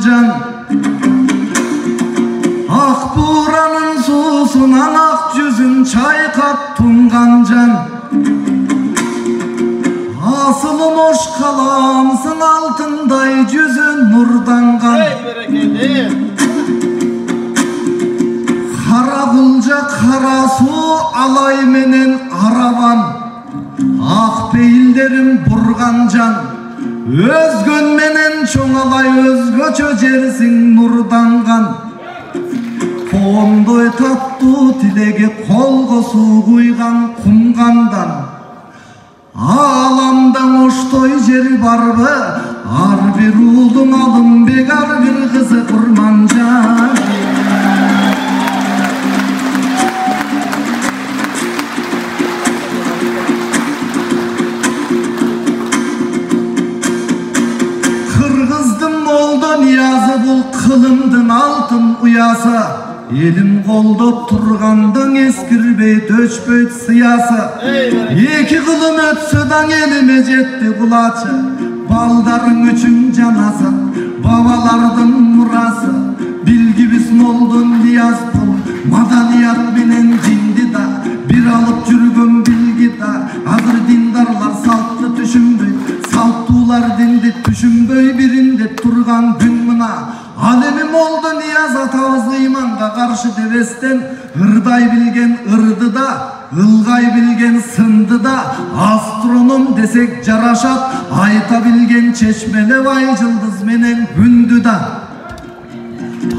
can. Ak buğranın susundan ak yüzün çaykap tungan can. Asılım hoş kalamsın altınday yüzün nurdangan. Kara kulca kara su alay menen araban. Ak beyillerim burgan can. Özgön menen çoğalay özgöçö jersin nurdangan. Kondoy tattуу tilege kolgo su kuygan kumgandan. Alamdan oştoy jeri barбы? Ar bir ulun alım begar bir kızı kurmancan. Kırgızdım oldu niyazı bul kılımdın altın uyasa. Elim koldop turgandan eskirbey töçpöy sıyası. Eki kılım ötsüdan elime jetti kulaçı. Baldarın üçün canası, babalardın murası. Bilgibis moldun niyaz bul, madaniyat menen dindi da. Bir alıp jürgün bilgi da. Hazır dindarlar saltlı düşünböy, salttular dindi düşünböy. Birinde turgan gün mına. Alemim oldu niyaz atabız imanға karşı devesten. Hırday bilgen ırdı da, ılgay bilgen sındı da. Astronom desek jaraşat, ayta bilgen çeşmele vay yıldız menen gündü da.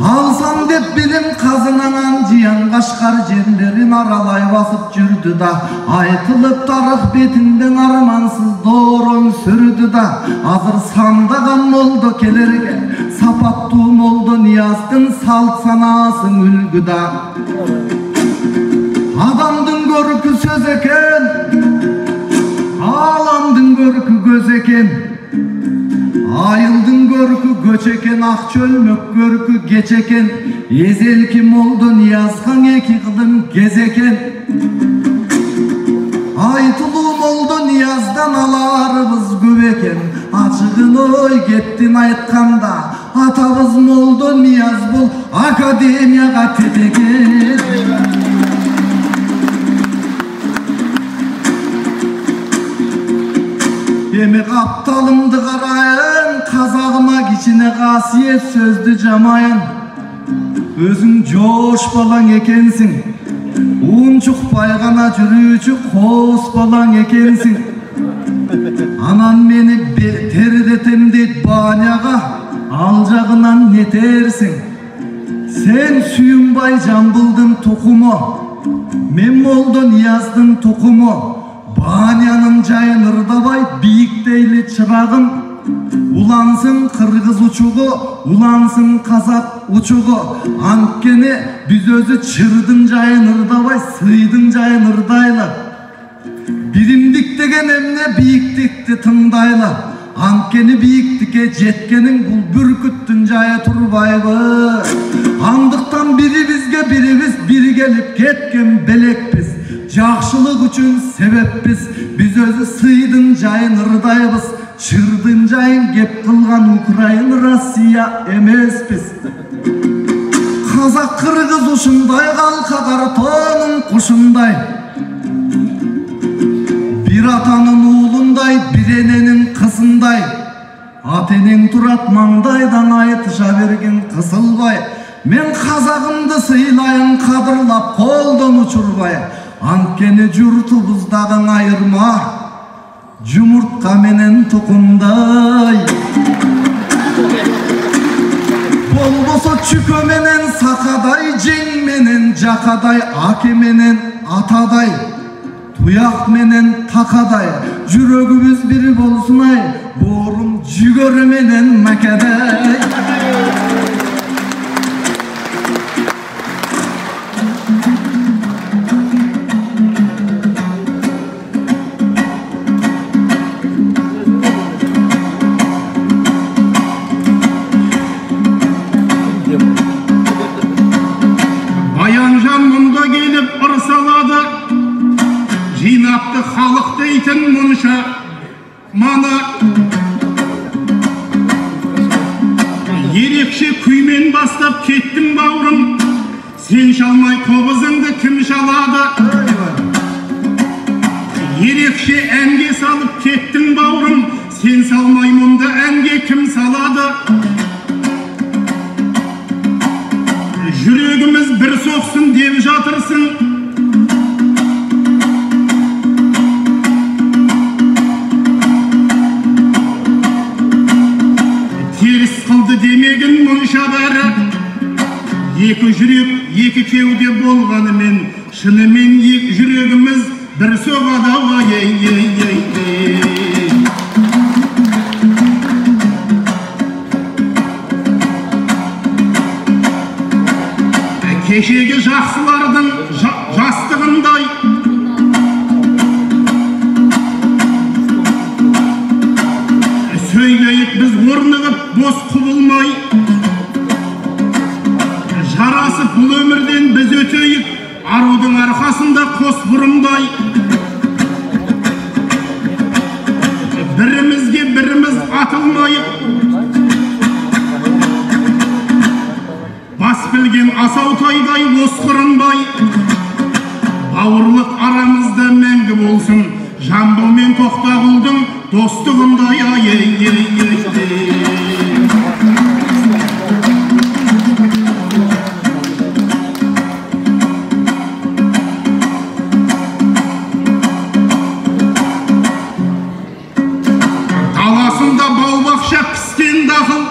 Alsam dep bilim kazınanan jiyan Kaşgar jerlerin aralay basıp jürdü da. Aytılıp tarih betinden armansız doğron sürdü da. Azır sandagan oldu kelerge, sapattuğum oldu niyazdın salt sanasın ülgü da. Adamdın görkü söz eken, alamdın görkü göz eken. Ayıldın görkü göç eken, ak çölmök görkü geç eken. Ezel kim oldu niyazgan eki kılın gez eken. Aytılıum oldu niyazdan alarыбыз көп eken. Açıgın oy kettin aytkanda, atabız moldu niyaz bul akademiyaga teteken. Emek aptalımdı karayın, kazağıma içine kasiyet sözdü camayın. Özün joş balan ekensin, unçuk baygana jürüçü kos balan ekensin. Anan beni terdetem deyt banyaga, alacağından netersin. Sen Suyunbay Jambılдын tukumu, men moldon Niyazdın tukumu. Banyanın jayın ırdabay, biyikteyli çırağım. Ulansın Kırgız uçuğu, ulansın Kazak uçuğu. Antkeni biz özü çırdın jayın ırdabay, sıydın jayın ırdayla. Birimdik degen emne biyiktikti tındayla. Antkeni biyiktik'e jetkenin bul bürküttün jaya turbayбы. Andıktan biri bizge birimiz biri gelip ketken belekpiz. Жақшылық üçün себеппіз. Biz özü sıydın jayın ırdayбыз. Çırdın jayın kеп kılgan Ukrayın Россия emespіз. Kazak Kırgız uşunday kalka kartonun kuşunday. Bir atanın oğlunday, bir enenin kızınday. Atenin turat mаңдайдан aytışa bergen kısılbay. Men kazagımdı sıylayın kadırlap koldan uçurbay. Antkeni jurtubuzdagyň ayırma, jumurtka menen tukumday. Bolboso çükö menen sakaday, jeň menen jakaday, ake menen ataday. Tuyak menen takaday, jürögübüz biri bolsun ay, borum jügör menen makeday. Bayanjan munda gelip ırsaladı, jinaptı halıq deytin munşa. Mana Ерекше күймен бастап кеттің бауырым, сен шалмай қобызыңды кім шалады? Ерекше әнге салып кеттің бауырым, сен салмай мұнда әнге кім салады? Жүрегіміз бір соқсын деп жатырсың, теріс қылды демегін мұнша бәрі. Екі жүрек, екі кеуде болғанымен, шынымен жүрегіміз бір соғады. Кешегі жақсылардың жастығындай, сөйлейік біз орнығып бос құбылмай, жарасып бұл өмірден біз өтейік, арудың арқасында қос бұрымдай. Бірімізге біріміз атылмайық, бас білген асаутайдай осқырынбай, бауырлық арамызда мәңгі болсын, Жамбыл мен Тоқтағұлдың достығындай. Даласында бау-бақша піскен дақыл,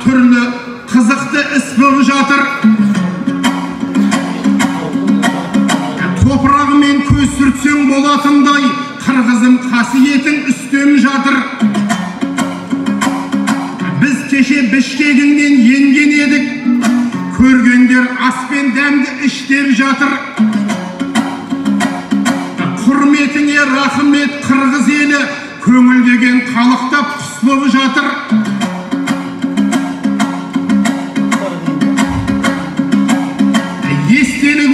түрлі қызықты іс болып жатыр. Топырағымен көз сүртсең болатындай, қырғызым қасиетін үстем жатыр. Біз кеше Бішкегінен енген едік, көргендер ас пен дәмді іштеп жатыр. Құрметіңе рахмет қырғыз елі, көңілдеген халықтап құс болып жатыр.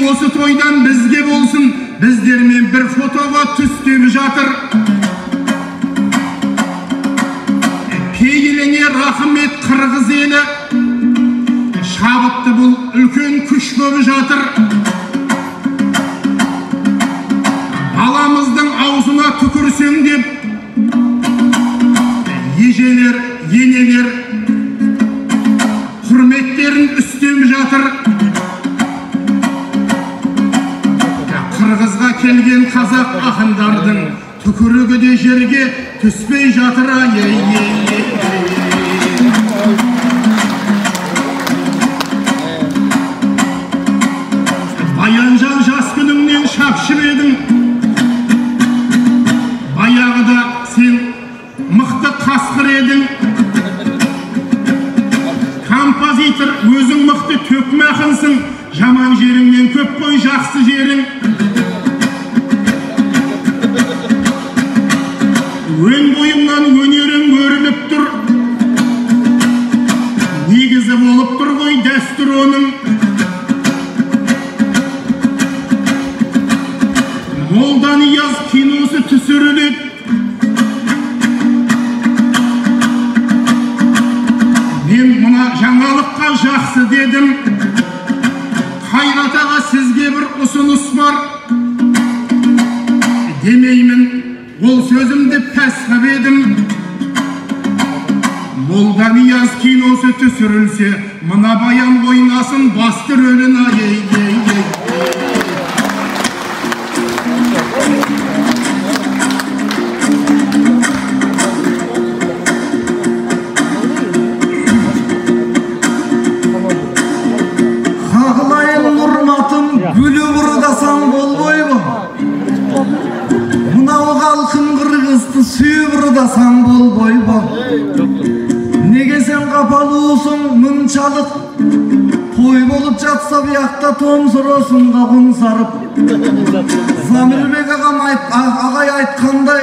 Осы тойдан бізге болсын, біздермен бір фотоға түстеп жатыр. Пейіліңе рахмет қырғыз елі, шабытты бұл үлкен күш болып жатыр. Баламыздың аузына түкірсең деп, ежелер, енелер құрметтерін үстем жатыр. Қырғызға келген қазақ ақындардың түкірігі де жерге түспей жатыр. Баянжан жас күніңнен шапшып едің, баяғыда сен мықты қасқыр едің. Композитор өзің мықты төкме ақынсың, жаман жеріңнен көп қой жақсы жерің. Өн бойыңнан өнерің өріліп тұр, негізі болып тұр ғой дәстүр оның. Молданияз киносы түсіріледі, мен мұна жаңалыққа жақсы дедім. Қайрат аға, сізге бір ұсыныс бар. Демеймін, ол сөзімді пәс қып едім. Молданияз киносы түсірілсе, мына баян ойнасын басты рөлін. Қағылайын нұрматым, гүлі бұрдасаң болбойбы? Мынау қалқын қырғызды сүй бұрдасаң болбойбы? Неге сен қапалусың мұншалық? Қой болып жатса бияқта томсыросынға құн сарып. Замирбек ағай айтқандай,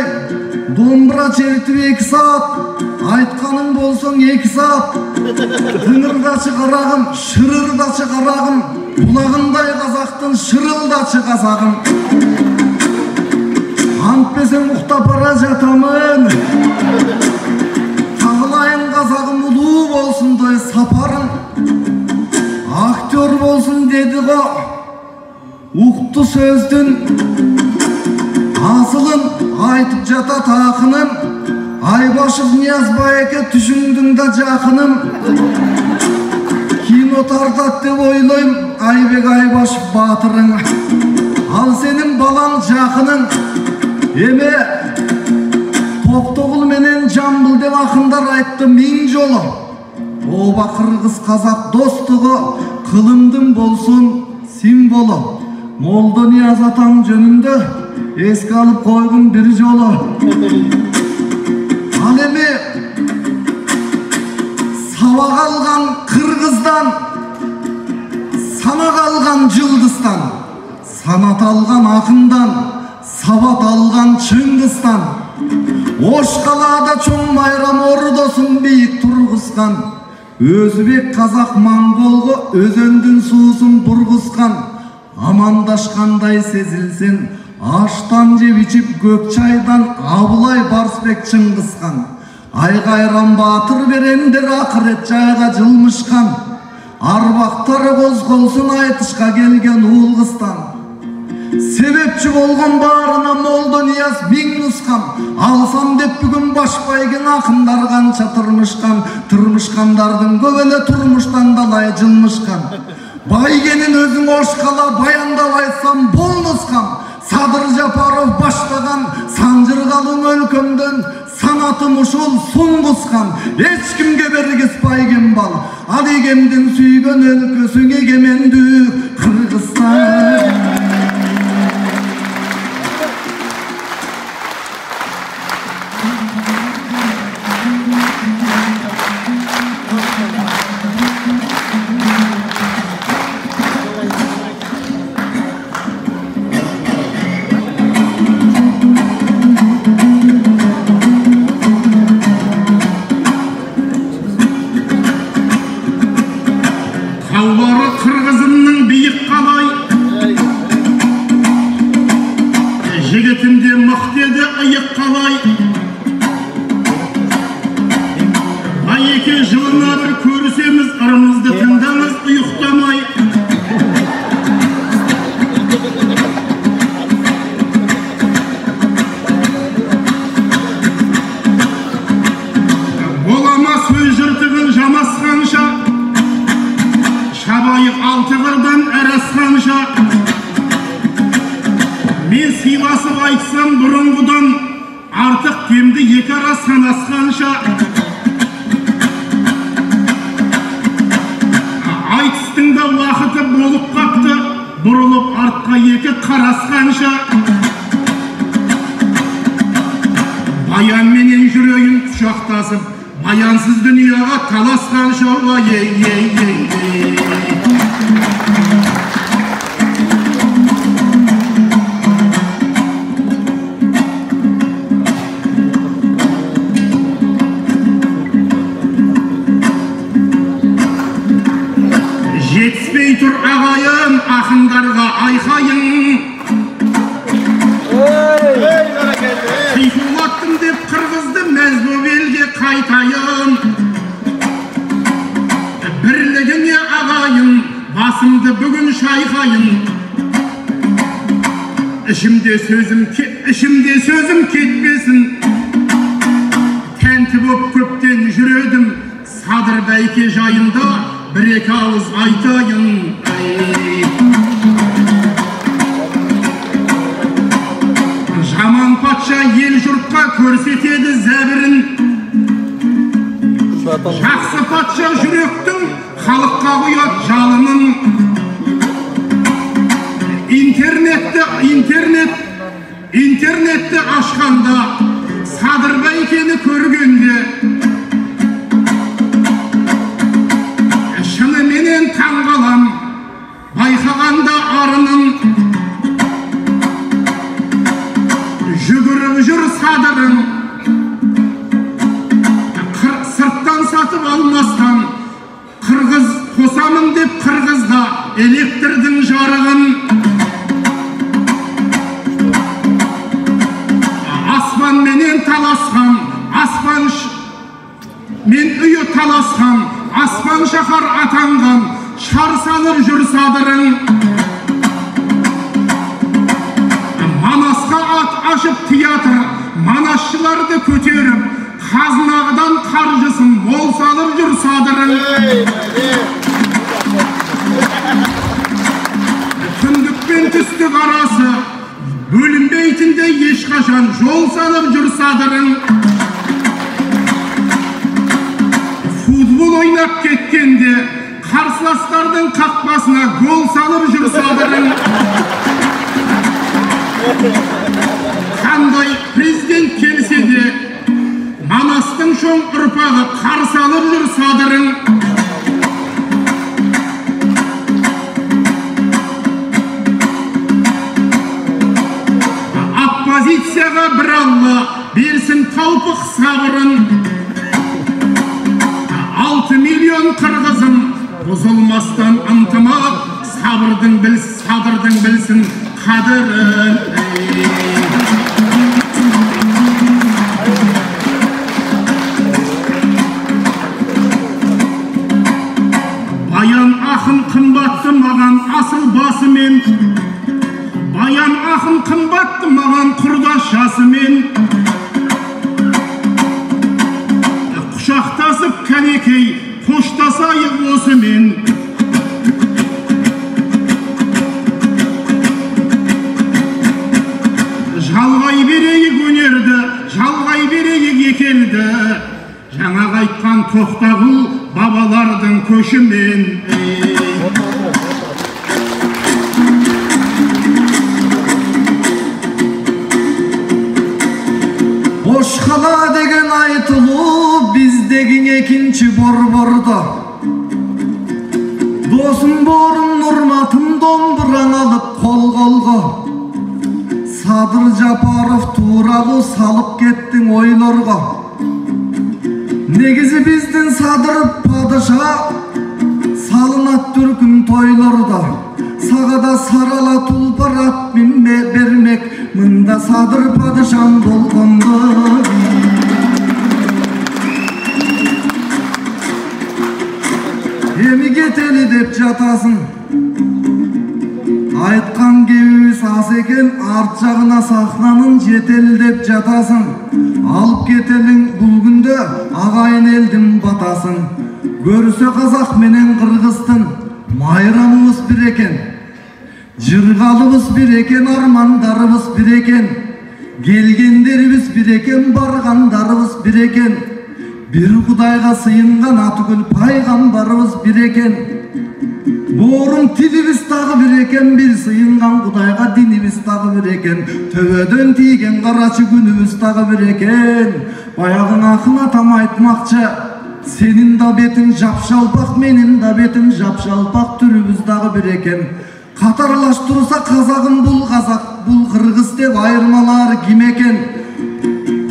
домбыра чертіп 2 саат, айтқаның болсың 2 саат. Тыңырдачы қарағым, шырырдачы қарағым, бұлағындай қазақтың шырылдачы қазағым. Ант бесен ұқтап бара жатамын. sözdün asılın aytıp jata takınım. Aybaşık Niyazbayeke düşündün da jakınım. Kino tartat dep oyloyum Aybek Aybaşık batırın. Al senin balan jakının. Eme Toktogul menen Jambıl dep akınдар aytты 1000 jolu. Oba Kırgız Kazak dostuğu kılımdın bolsun simbolu. Molda Niyaz atam jönündө eski alıp koygun bir jolu. Al emi sava kalgan Kırgızdan, sana kalgan Yıldız'dan, sanat algan akından, savat algan Çıngız'dan. Oşkalada çoң bayram ordosun beyik turguzgan. Özbek Kazak Mongolgu özöndün suusun burguzgan. Amandaşkanday sezilsin aştan jеп içip көк çaydan Abılay Barsbek Çıngızgan. Айгайран батыр берендер акырет жайга жылмышкан. Арбактары козголсун айтышка келген Улгыстан. Себепчи болгон баарына Молдо Нияз 1000 нускан. Алсам деп бүгүн башбайгын акындар канча тырмышкан. Тырмышкандардын көп эле турмуштан далай жылмышкан. Байгенин өзүң ошкала баяндап айтсам болнускан. Садыр Жапаров баштаган Санжыргалың өлкөмдөн sanatım uşul sunğuskan. Hiç kimge bergizpaygen bal. Al egemdin süygön өлkösүң egemendü Kırgızstan. Жігітімде мық деді айық қалай. Айеке жылына бір көрісеміз, ырымызды тыңдаңыз ұйықтамай. Болама сөз жыртығын жамасқанша, шабайық алты қырдан әрасқанша. Мен сыйласып айтсам бұрынғыдан, артық кемді екі ара санасқанша. Айтыстың да уақыты болып қапты, бұрылып артқа екі қарасқанша. Баян менен жүрейін құшақтасып, баянсыз дүнияға таласқанша. Жетіспей тұр ағайын, ақындарға айқайын. Қиқулаттым деп қырғызды мәзбөп елге қайтайын. Бірлігіне ағайын, басымды бүгін шайқайын. Ішімде сөзім кетпесін. Тәнті боп көптен жүредім, Садыр Бәйке жайында бір-екі ауыз айтайын. Жаман патша ел жұртқа көрсетеді зәбірін. Жақсы патша жүректің халыққа құяд жалынын. Интернетті ашқанда, Садыр Бәйкені көргенде, менен таңғалам, байқағанда арының. Жүгіріп жүр Садырың, сырттан сатып алмастан, қырғыз қосамын деп қырғызда электрдің жарығын. Аспан менен таласқан, мен үйі таласқан, аспан шахар атанған, шар салып жүр Садырың. ашып театр манасшыларды көтеріп, қазынағыдан қаржысын мол салып жүр садырын. Түндік пен түстік арасы бөлінбейтінде ешқашан жол салып жүр садырын. Футбол ойнап кеткенде қарсыластардың қақпасына гол салып жүр садырын. Қандай президент келсе де Манастың шоң ұрпағы қарсы алып жүр садырын. Оппозицияға бір Алла берсін таупық сабырын. 6 миллион қырғызым бұзылмастан ынтымақ, садырдың білсін қадырын. Баян ақын қымбатты маған асыл басымен, баян ақын қымбатты маған құрдас жасымен. Құшақтасып кәнекей қоштасайық осымен. Жалғай берейік өнерді, жалғай берейік екелді. Жаңа қайтқан Тоқтағұл бабалардың көшімен. Boşqala деген айтылу біздеген екінші борборда. Досым борым Нұрматым домбыран алып қол-қолға. Садыр Жапаров туралы салып кеттің ойларға. Негізі біздің Садыр падыша салынат түркін тойларда. Сағада сарала тұлпар ат бермек, мында Садыр падышам болғанды. Еми кетелі деп жатасың, айтқан кеуіз ас екен, арт жағына сахнанын жетелі деп жатасың. Алып кетелің бұл күнде ағайын елдің батасын. Көрсе қазақ менен қырғызтың майрамымыз бір екен. Жырғалыбыз бір екен, армандарыбыз бір екен. Келгендеріміз бір екен, барғандарыбыз бір екен. Bir Құдайға сыйынған атүгіл пайғамбарыбыз бір екен. Борын тіліміз тағы бір екен, бір сыйынған Құдайға дініміз тағы бір екен. Төбеден тиген қарачы күніміз тағы бір екен. Баяғын ақын атам айтмақшы, сенің да бетің жапшалпақ, менің да бетім жапшалпақ, түріміз тағы бір екен. Қатарлаштырса қазағын бұл қазақ, бұл қырғыз деп айырмалары кім екен?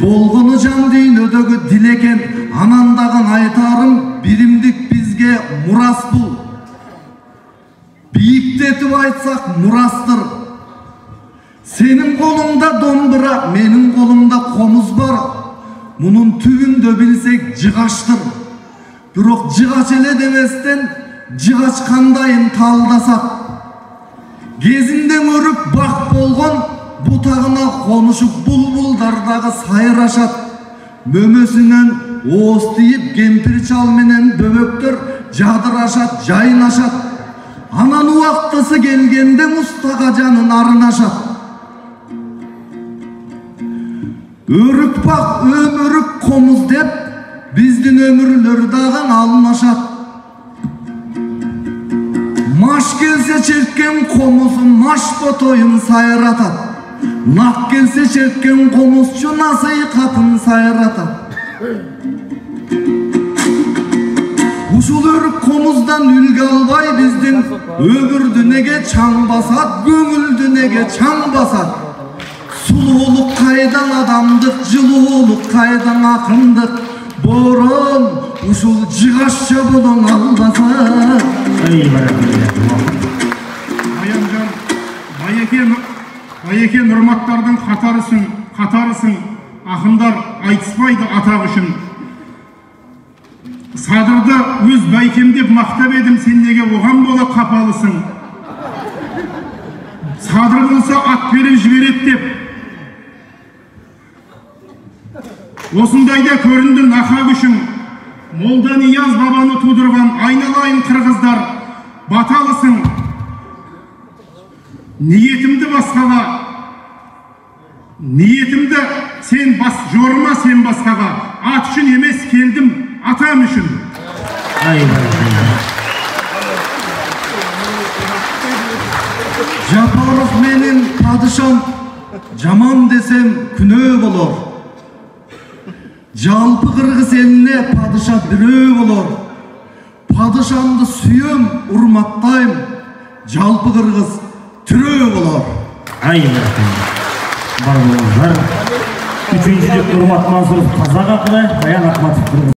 Болғыны жан дүйнөдөгү дил екен. Анандаган айтарым биримдик бизге мурас бұл. Бийиктетип айтсак мурастыр. Сенин колуңда домбыра, менин колумда комуз бар. Мунун түбүндө билсек жыгаштыр. Бирок жыгач эле деместен жыгач кандайын талдасак. Кезинде өрүп бак болгон бутагына конушуп булбулдардагы сайрашат. Мөмөсүнөн ооз тийип кемпир чал менен бөбөктөр жадырашат, жайнашат. Анан убактысы келгенде мустага жанын арынашат. Өрүк бак өмүрүк комуз деп биздин өмүрлөр дагы алынашат. Маш келсе черткен комузу маш ботоюн сайратат. Нак келсе черткен комузчу насыйкатын сайратат. Ушул өрүк комуздан үлгө албай биздин өмүрдү неге чаң басат, көңүлдү неге чаң басат. Сулуулук кайдан адамдык, жылуулук кайдан акындык. Борон ушул жыгашча болоң алдаса. Аянжан, Байеке Нұрматтардың қатарысың, ақындар айтыспайды атақ үшін. Садырды өз байкем деп мақтап едім, сен неге оған бола қапалысың? Садыр болса ат беріп жіберет деп, Осындайда көрінді нақа күшің. Молда Нияз бабаны тудырған айналайын қырғыздар, баталысың. Ниетімді басқаға, ниетімді сен жорыма сен басқаға. Ат үшін емес келдім, атам үшін. Жапаров менен падышам, жаман десем күнөө болор. Жалпы Кыргыз элине падыша бирөө болор. Падышамды сүйөм, урматтайм. Жалпы Кыргыз түрөө болор. Бар болыңыздар. Үчүнчү урмат Мансуров Казак акылы, Аян Акматов.